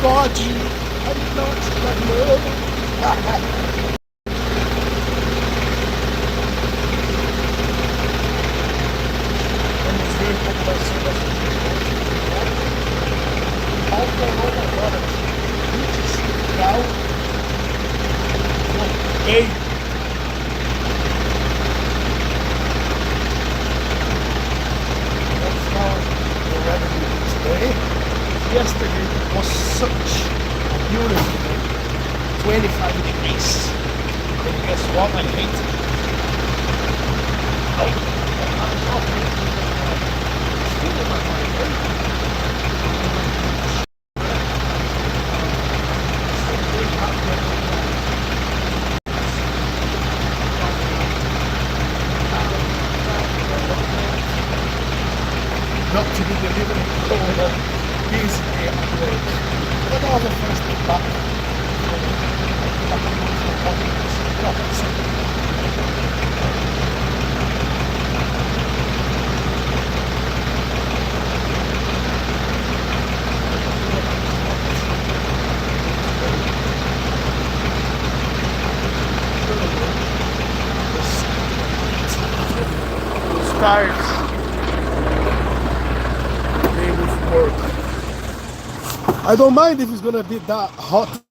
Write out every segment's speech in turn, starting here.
body and not the love. Vamos ver como vai ser essa alta agora, 25 graus. Ei! That's how the weather is today. Yesterday was such a beautiful day, 25 degrees. And guess what? I hate it. Not to be delivering over easily at work. But that was the first day back. Start day with work. I don't mind if it's gonna be that hot.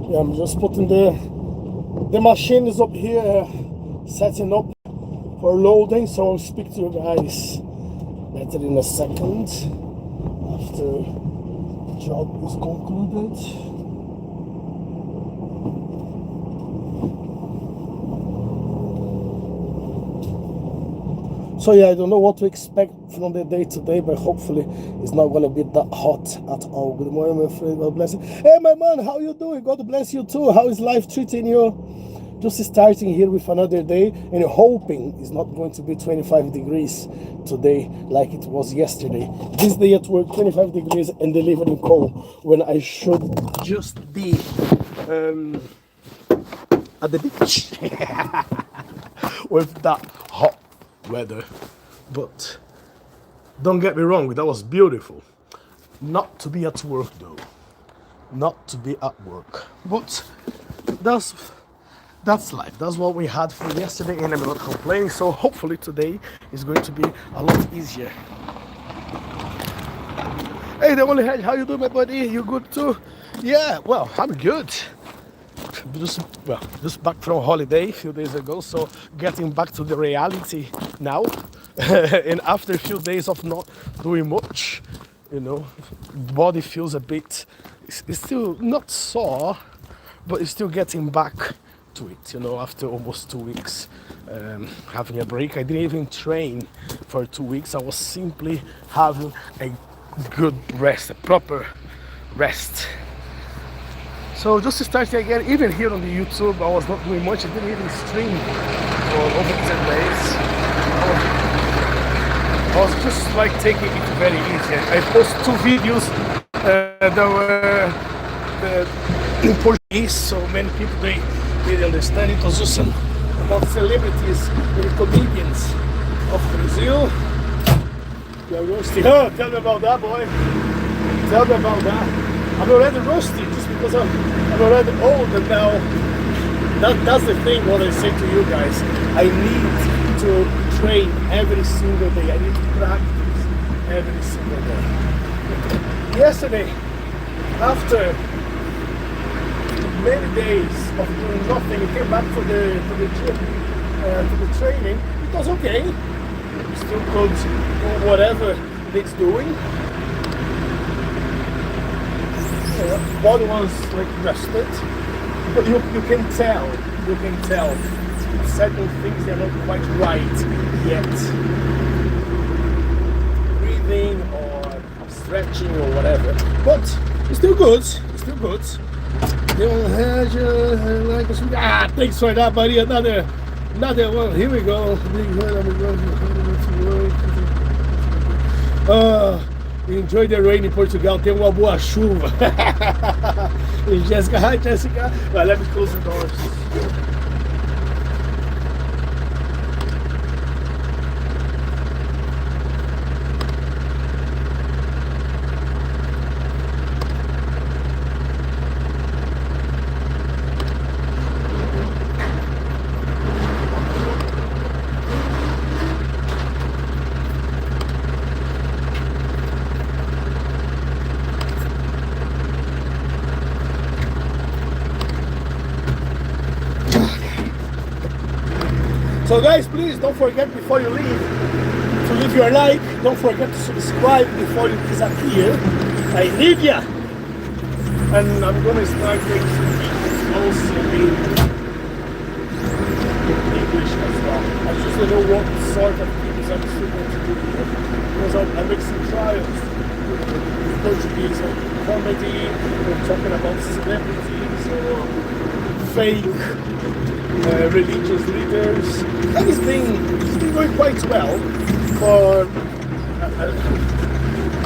Yeah, I'm just putting the machine is up here, setting up for loading, so I'll speak to you guys better in a second after the job is concluded. So yeah, I don't know what to expect from the day today, but hopefully it's not going to be that hot at all. Good morning, my friend. God bless you. Hey, my man, how you doing? God bless you too. How is life treating you? Just starting here with another day and hoping it's not going to be 25 degrees today like it was yesterday. This day at work, 25 degrees and delivering coal when I should just be at the beach with that hot weather. But don't get me wrong, that was beautiful. Not to be at work though. Not to be at work. But that's life. That's what we had for yesterday and I'm not complaining. So hopefully today is going to be a lot easier. Hey, the only head, how you doing, my buddy? You good too? Yeah, well, I'm good. Just back from holiday a few days ago, so getting back to the reality now. And after a few days of not doing much, you know, body feels a bit, it's still not sore, but it's still getting back to it, you know, after almost 2 weeks having a break. I didn't even train for 2 weeks. I was simply having a good rest, a proper rest. So just to start again, even here on the YouTube, I was not doing much. I didn't even stream for over 10 days. I was just like taking it very easy. I posted 2 videos that were in Portuguese, so many people they didn't understand. It was just about celebrities and comedians of Brazil. You're roasting. Oh, tell me about that, boy. Tell me about that. I'm already roasted just because I'm already old, and now that's the thing what I say to you guys. I need to train every single day. I need to practice every single day. Yesterday, after many days of doing nothing, I came back to the gym, to the training. It was okay. Still could do whatever it's doing. Body was like rested, but you can tell certain things they're not quite right yet. Breathing or stretching or whatever, but it's still good. It's still good. Ah, thanks for that, buddy. Another one. Here we go. Enjoy the rain in Portugal. Tem uma boa chuva. Jessica, hi Jessica. Well, let me close the doors. So guys, please don't forget before you leave to leave your like. Don't forget to subscribe before you disappear. I need ya. And I'm gonna start making some videos also in English as well. I just don't know what sort of videos I'm still going to do here, because I make some trials with Portuguese or comedy, or talking about celebrities or fake religious leaders. And it's been going quite well. For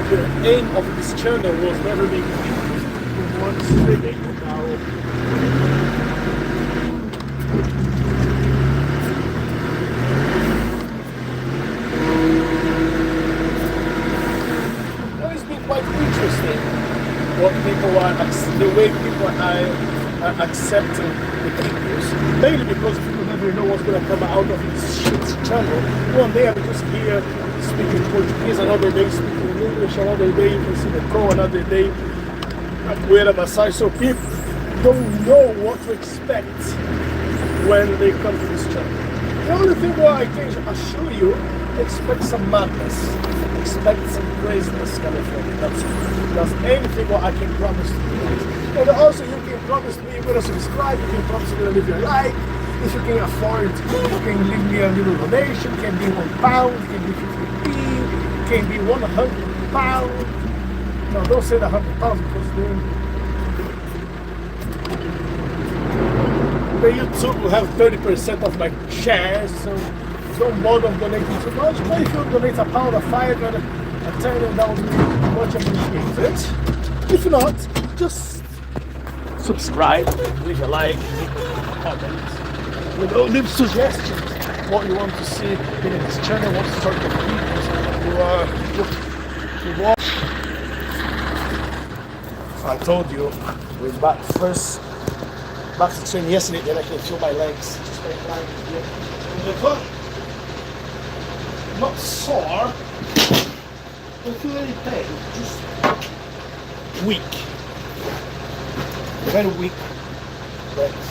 the aim of this channel was never making videos for one straight now. It's been quite interesting what people are, the way people are accepting the videos, mainly because people never know what's going to come out of this shit channel. One day I'm just here speaking Portuguese, another day speaking English, another day you can see the pro, another day I'm wearing a massage. So people don't know what to expect when they come to this channel. The only thing what I can assure you, expect some madness, expect some craziness coming from it. That's anything what I can promise to you. And also you can promise me you're gonna subscribe, you can promise you're gonna leave your like. If you can afford, you can leave me a little donation. It can be £1, it can be 50p, it can be £100. No, don't say the £100 because then the YouTube will have 30% of my shares, so don't bother donating too much. But if you donate £1, £5, a 10, that would be much appreciated. If not, just subscribe, leave a like, leave a comment, leave suggestions what you want to see in this channel, what sort of videos you watch. I told you we're back to train yesterday, then I can feel my legs just by lying here in the car. Not sore, don't feel any pain, just weak. Very weak legs.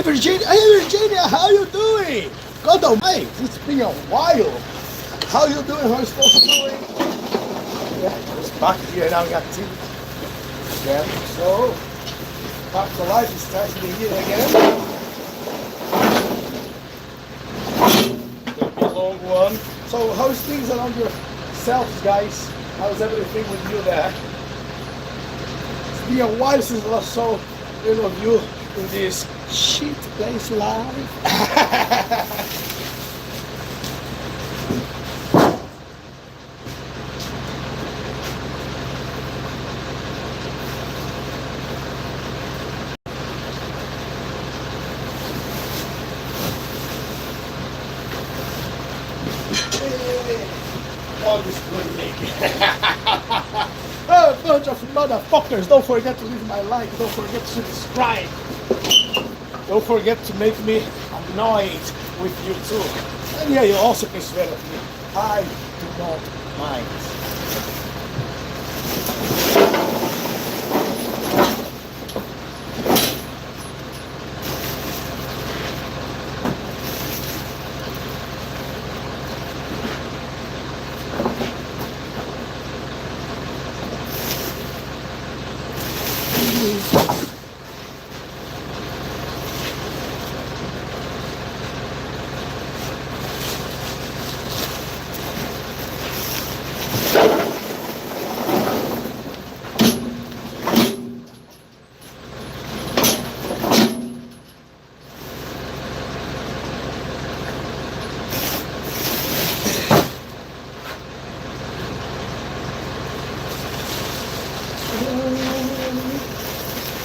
Virginia, how you doing? God almighty, it's been a while. How you doing? How you supposed to doing? Yeah, it's back here now in activity. Yeah, so back to life is starting the year again. Gonna be a long one. So how's things around yourselves, guys? How's everything with you there? It's been a while since I saw you in this shit place live. Oh, this good lady. Oh, bunch of motherfuckers. Don't forget to leave my like. Don't forget to subscribe. Don't forget to make me annoyed with you too. And yeah, you also can swear at me. I do not mind.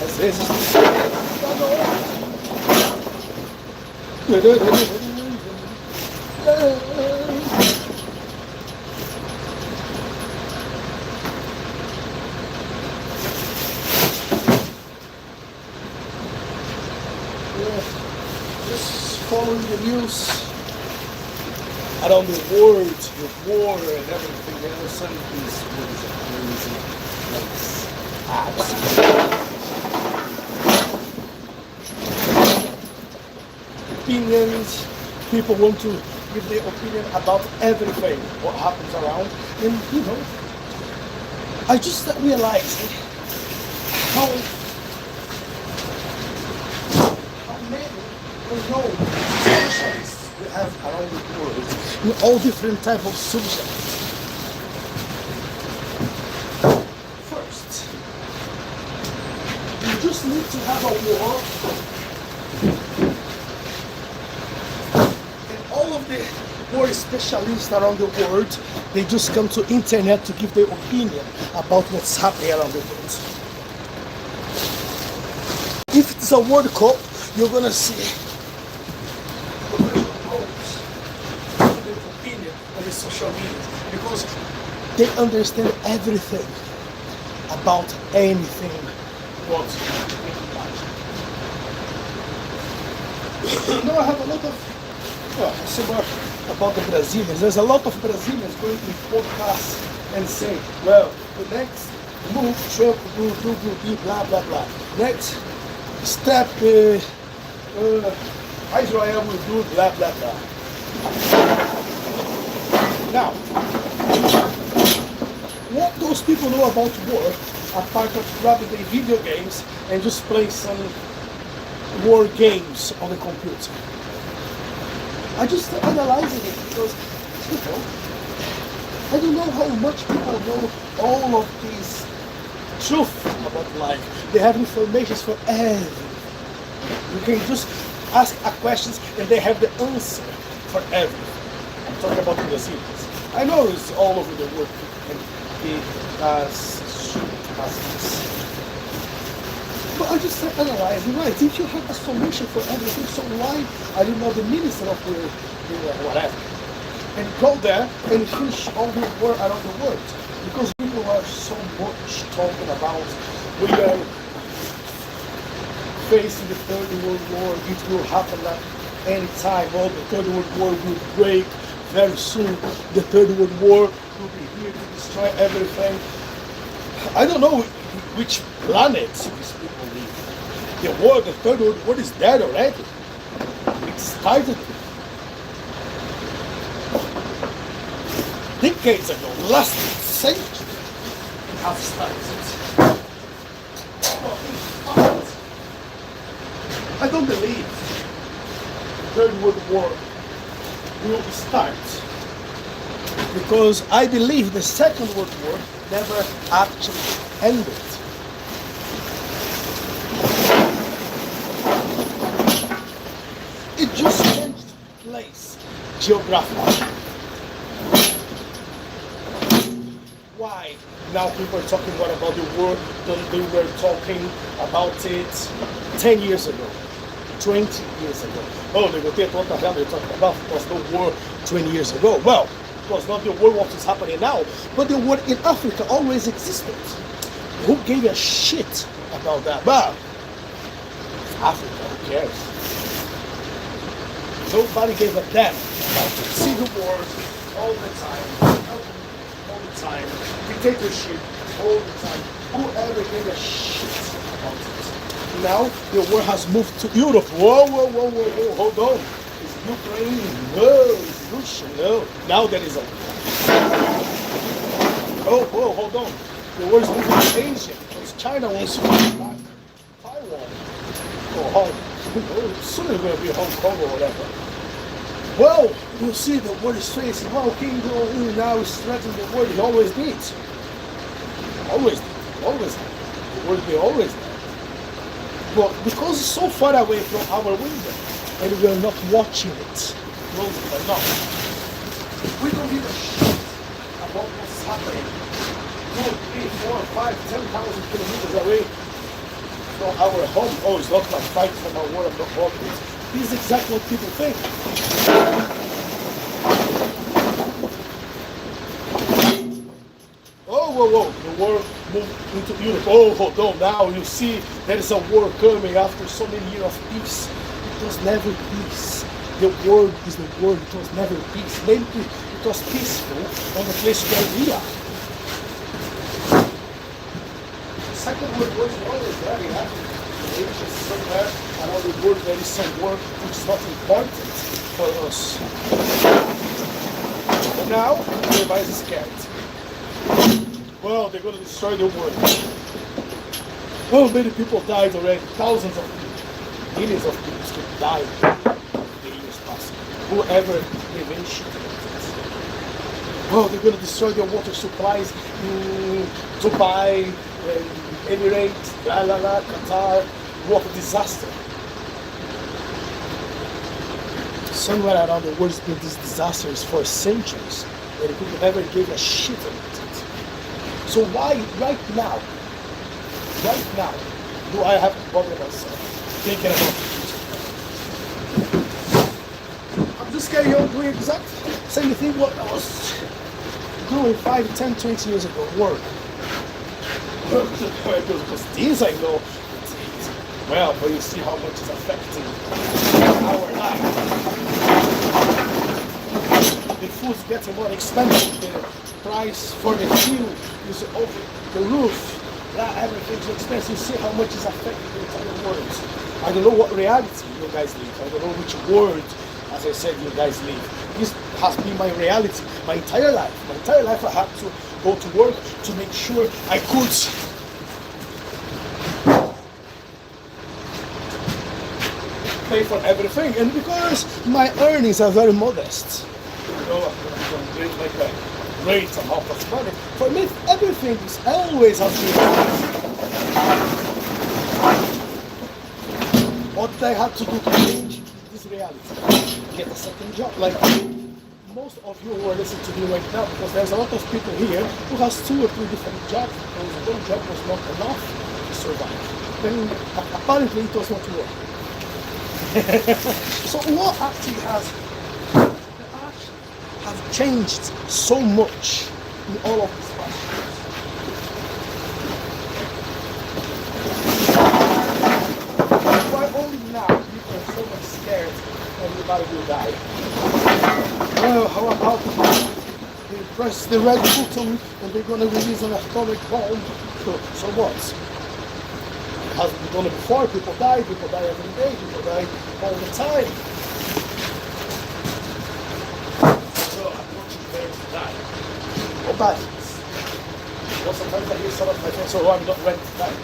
Às vezes just following the news around the world with war and everything else, and this was a crazy place. Absolutely. Opinions, people want to give their opinion about everything, what happens around, and I just realized how many specialists we have around the world in all different types of subjects. First, you just need to have a war. The war specialists around the world, they just come to internet to give their opinion about what's happening around the world. If it's a World Cup, you're gonna see their opinion on the social media because they understand everything about anything. What? I have a lot of about the Brazilians. There's a lot of Brazilians going to podcasts and say, well, the next move Trump will be blah blah blah. Next step Israel will do blah blah blah. Now, what those people know about war, apart of grabbing their video games and just play some war games on the computer. I just analyzing it because I don't know how much people know all of these truth about life. They have information for everything. You can just ask a questions and they have the answer for everything. I'm talking about Brazilians. I know it's all over the world and be as this. But I just analyzing, right? If you have a solution for everything, so why are you not the minister of the whatever? And go there and finish all the war around the world. Because people are so much talking about we are facing the Third World War, it will happen at any time, or the Third World War will break very soon. The Third World War will be here to destroy everything. I don't know which planet these people live. The third world war is dead already. It started decades ago, last century. It has started. I don't believe the Third World War will start because I believe the Second World War never actually ended. It just changed place geographically. Why? Now people are talking what about the war than they were talking about it 10 years ago, 20 years ago. Oh, they were what the hell they're talking about? It was no war 20 years ago. Well, it was not the war what is happening now, but the war in Africa always existed. Who gave a shit about that? Well, Africa, who cares? Nobody gave a damn about it. Civil wars all the time, dictatorship all the time. Whoever gave a shit about it? Now the war has moved to Europe. Whoa, hold on. Is Ukraine? No. Is Russia? No. Now there is a whoa, hold on. The war is moving to Asia because China wants to come back. Taiwan. Go home. Soon it's going to be Hong Kong or whatever. Well, you see the world is facing how King Jong-un now is threatening the world. He always did. Always did. Always did. The world will always did. But because it's so far away from our window and we are not watching it closely enough, we don't give a shit about what's happening 2, 3, 4, 5, 10,000 kilometers away from our home. Oh, it's not like fight from our world of home. This is exactly what people think. Whoa, the war moved into Europe. Oh, hold on, now you see there is a war coming after so many years of peace. It was never peace. The world is the world, it was never peace. Maybe it was peaceful on the place where we are. The Second World War is always there in Africa. Asia somewhere around the world there is some war which is not important for us. But now everybody's scared. Well, they're going to destroy the world. Oh, many people died already. Thousands of people, millions of people still died in the years past. Whoever eventually did it. Oh, they're going to destroy their water supplies in Dubai, Emirates, Qatar. What a disaster. Somewhere around the world has been these disasters for centuries, and people never gave a shit about it. So why, right now, do I have to bother myself thinking about the future? I'm just carrying on doing exactly the same thing what I was doing 5, 10, 20 years ago, work. Because these I know, well, but you see how much it's affecting our life. The food's getting more expensive, the price for the fuel is over the roof. Everything's expensive. You see how much is affecting the entire world. I don't know what reality you guys live. I don't know which world, as I said, you guys live. This has been my reality, my entire life. My entire life I had to go to work to make sure I could pay for everything, and because my earnings are very modest, you know, I don't like a great amount of money. For me, everything is always has been what I had to do to change this reality. Get a second job, like most of you who are listening to me right now, because there's a lot of people here who has 2 or 3 different jobs because one job was not enough to survive. Then apparently it was not work. So what actually has changed so much in all of this past years? Why only now people are so much scared everybody will die? Well, how about they press the red button and they're going to release an atomic bomb? So what? has been done it before. People die every day, people die all the time. So I'm not prepared to die. Or bad. Well, sometimes I hear some of my friends, so I'm not ready to die.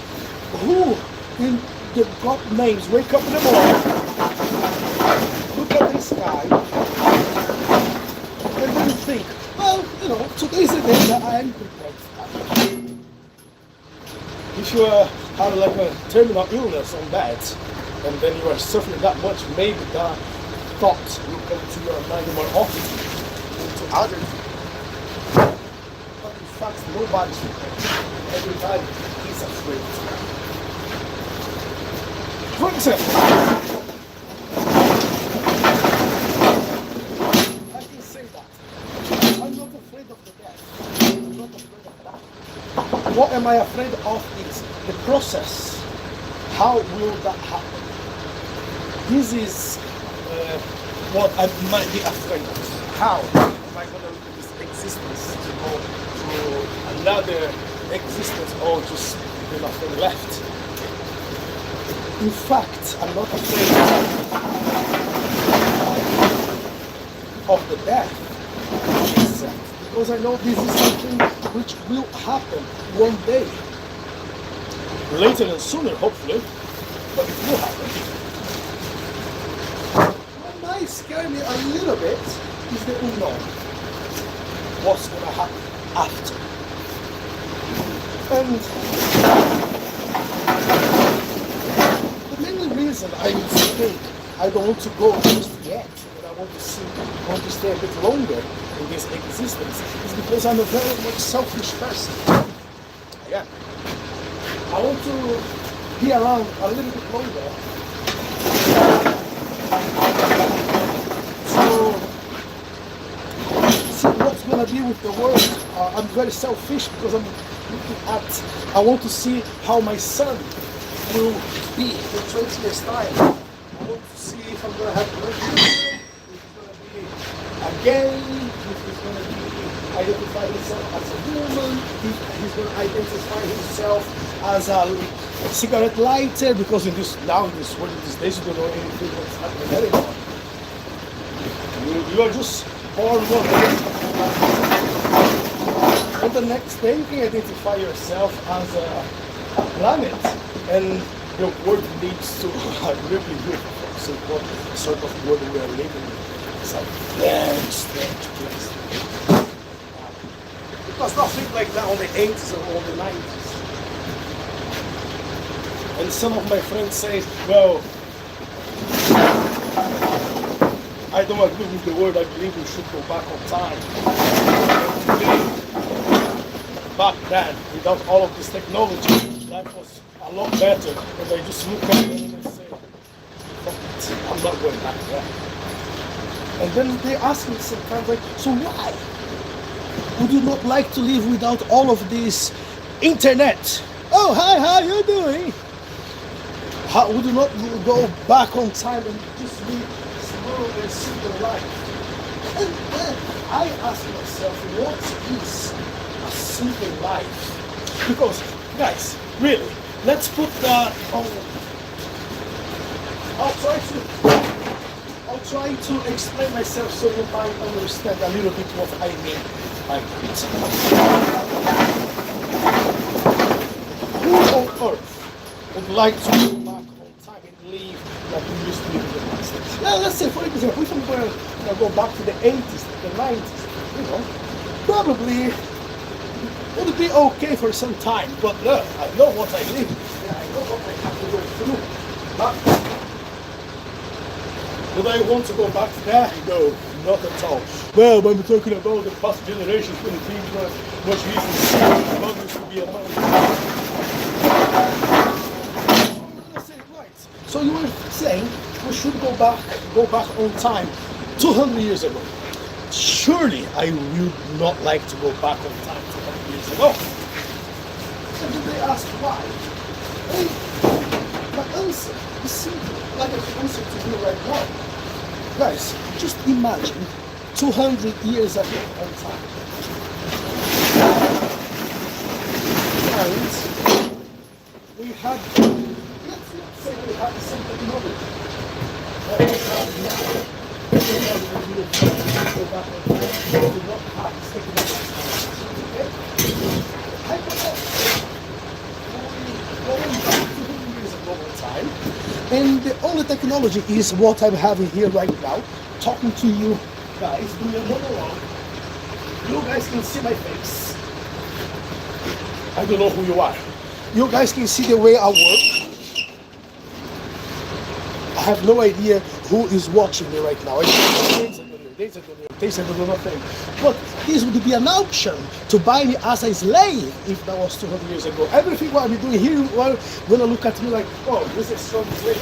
Who in the God names wake up in the morning, look at the sky, and then think, well, you know, today's the day that I am prepared to die. If you have like a terminal illness on that, and then you are suffering that much, maybe that thought will come to your mind more often to other people. But in fact, nobody's prepared. Everybody is afraid. For example, I can say that I'm not afraid of the death. I'm not afraid of that. What am I afraid of is the process. How will that happen? This is what I might be afraid of. How am I going to leave this existence to go to another existence or just be nothing left? In fact, I'm not afraid of the death itself, because I know this is something which will happen one day. Later than sooner, hopefully, but it will happen. What might scare me a little bit is the unknown. What's going to happen after? And the main reason I think I don't want to go just yet, and I want to stay a bit longer in this existence, is because I'm a very much selfish person. Yeah. I want to be around a little bit longer to see what's going to be with the world. I'm very selfish because I'm looking at, I want to see how my son will be in 20 years time. I want to see if I'm going to have grandchildren, if he's going to be a gay, if he's going to be identify himself as a woman, if he's going to identify himself as a cigarette lighter, because in this world, in these days, you don't know anything what's happening anymore. You are just born one day, and the next day you can identify yourself as a planet, and the world needs to really look for what sort of world we are living in. It's a very strange place. It was nothing like that on the 80s or on the 90s. And some of my friends say, well, I don't agree with the word, I believe we should go back on time. Back then, without all of this technology, life was a lot better. And I just look at it and say, fuck it, I'm not going back there. And then they ask me sometimes, like, so why would you not like to live without all of this internet? Oh, hi, how you doing? How would you not go back on time and just live slow and simple life? And then I ask myself, what is a simple life? Because, guys, really, let's put that on. I'll try to explain myself so you might understand a little bit what I mean by that. Who on earth would like to go back on time and live like we used to live in the past? Now, let's say, for example, if I'm going to go back to the 80s, the 90s, you know, probably it would be okay for some time, but I know what I live, and I know what I have to go through. But would I want to go back to that? No, not at all. Well, when we're talking about the past generations, when things were much easier, God used to be a man. Right. So you were saying we should go back on time 200 years ago. Surely I would not like to go back on time 200 years ago. And then they ask why. Hey, my answer is simple, like an answer to you right now. Guys, just imagine 200 years ago on time. And we had not saying we have the same technology. Every time we have it, every time we go back on time, we do not have the same technology. Okay? I don't know. Going back 200 years ago in time, and the only technology is what I'm having here right now, talking to you guys, doing a monologue. You guys can see my face. I don't know who you are. You guys can see the way I work. I have no idea who is watching me right now. They said nothing. But this would be an option to buy me as a slave if that was 200 years ago. Everything what I'm doing here, you are gonna look at me like, oh, this is strong slave.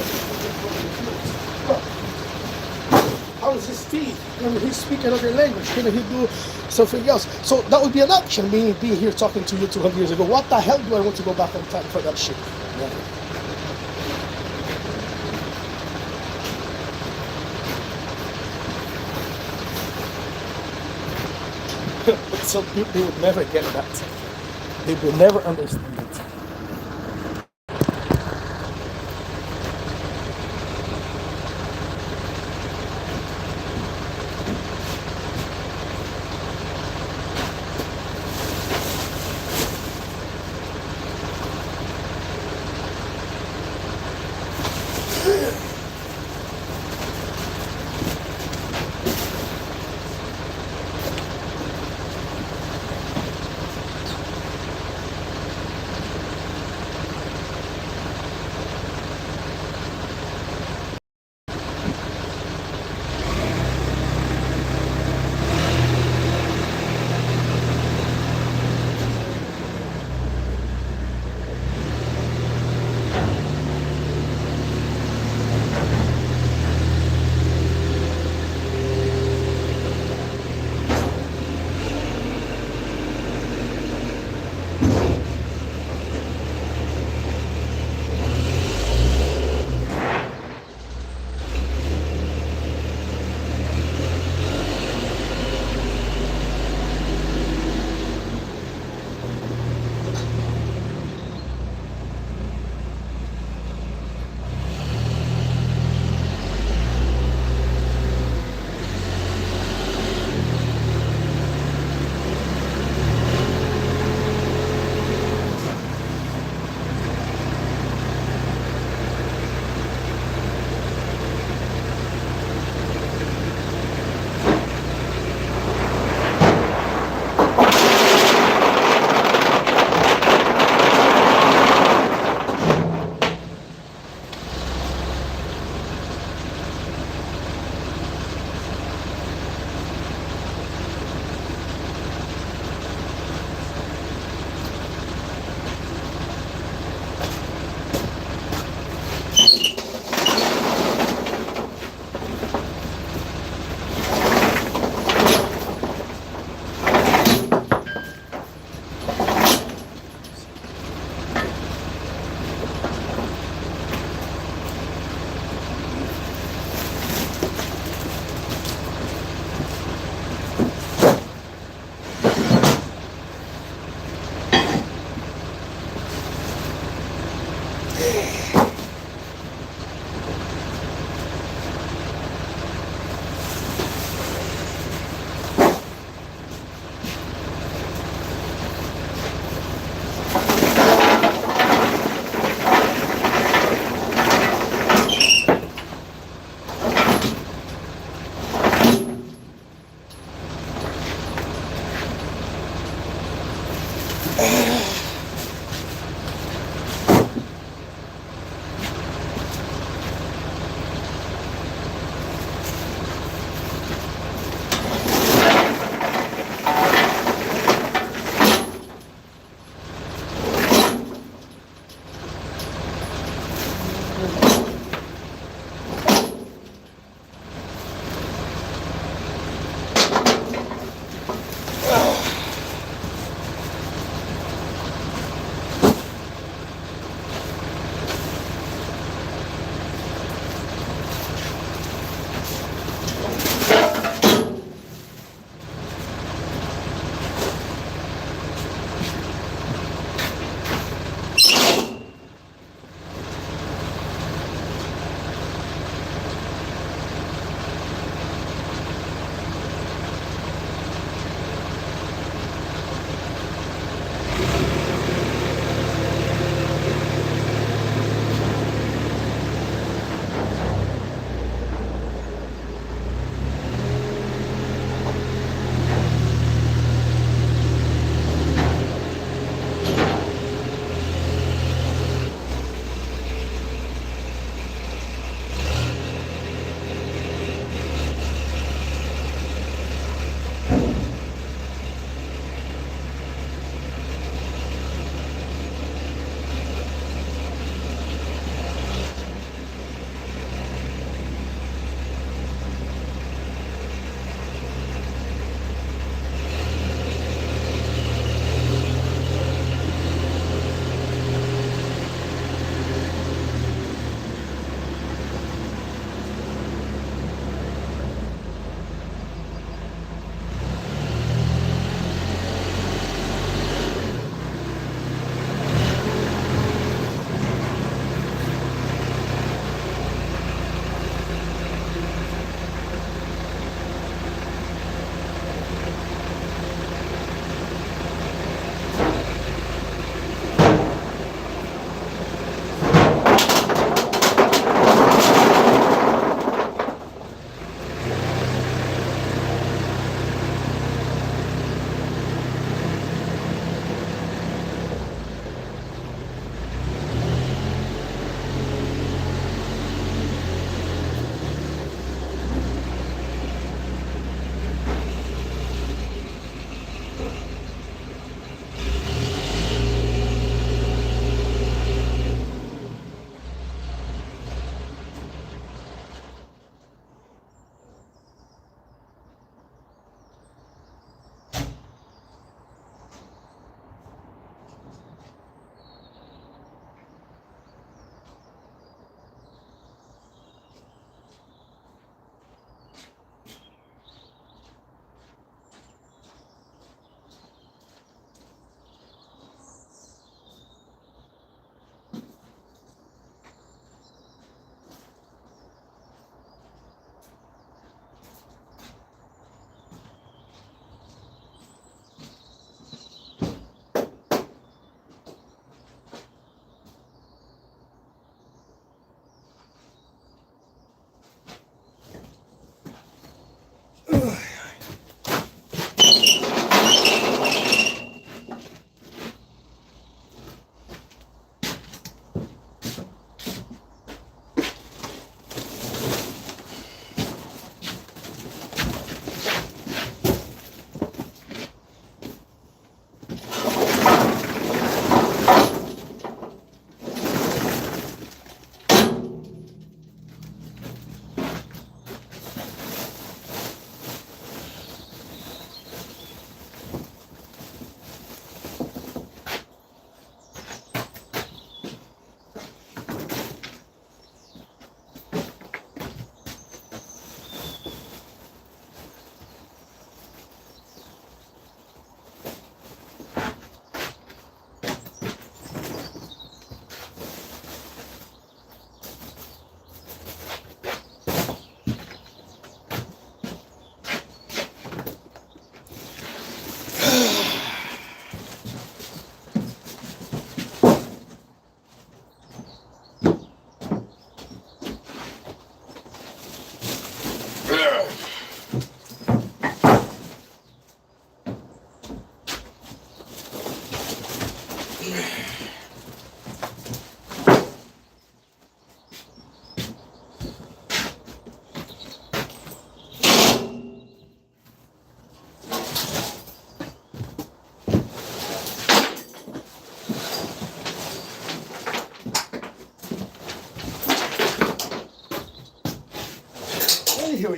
How is his teeth? Can he speak another language? Can he do something else? So that would be an option, me being here talking to you 200 years ago. What the hell do I want to go back on time for that shit? Never. But some people would never get that. They will never understand it.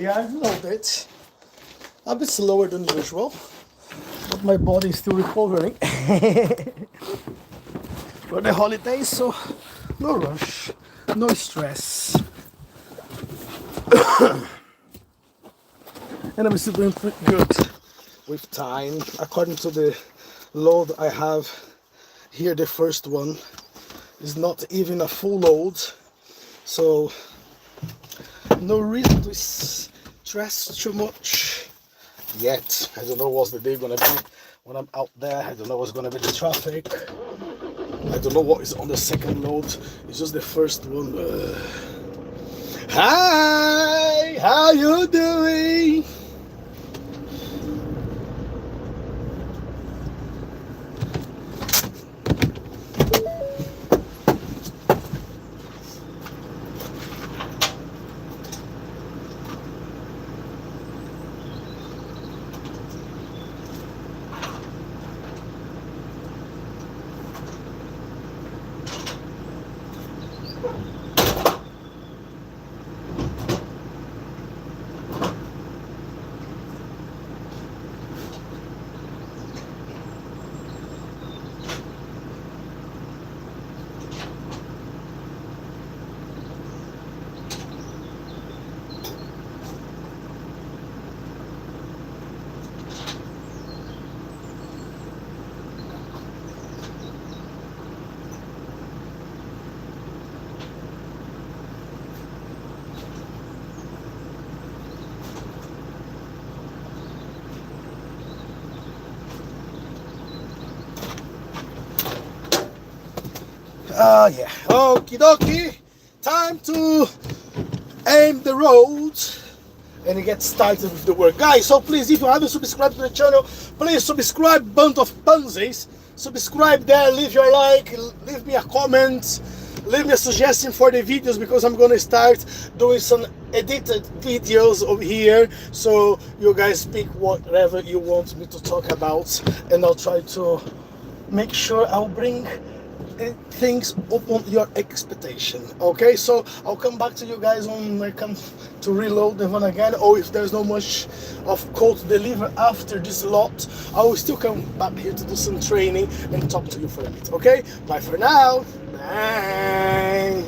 Yeah, I've loaded. A bit slower than usual, but my body is still recovering for the holidays, so no rush, no stress. And I'm still doing pretty good with time. According to the load I have here, the first one is not even a full load, so no reason to stress too much yet. I don't know what's the day gonna be when I'm out there. I don't know what's gonna be the traffic. I don't know what is on the second load. It's just the first one. Hi, how you doing? Yeah, okie dokie, time to aim the road and get started with the work. Guys, so please, if you haven't subscribed to the channel, please subscribe, Band of Pansies. Subscribe there, leave your like, leave me a comment, leave me a suggestion for the videos, because I'm gonna start doing some edited videos over here, so you guys pick whatever you want me to talk about, and I'll try to make sure I'll bring things upon your expectation. Okay, so I'll come back to you guys when I come to reload the van again, or if there's not much of code to deliver after this lot, I will still come back here to do some training and talk to you for a bit. Okay, bye for now. Bye.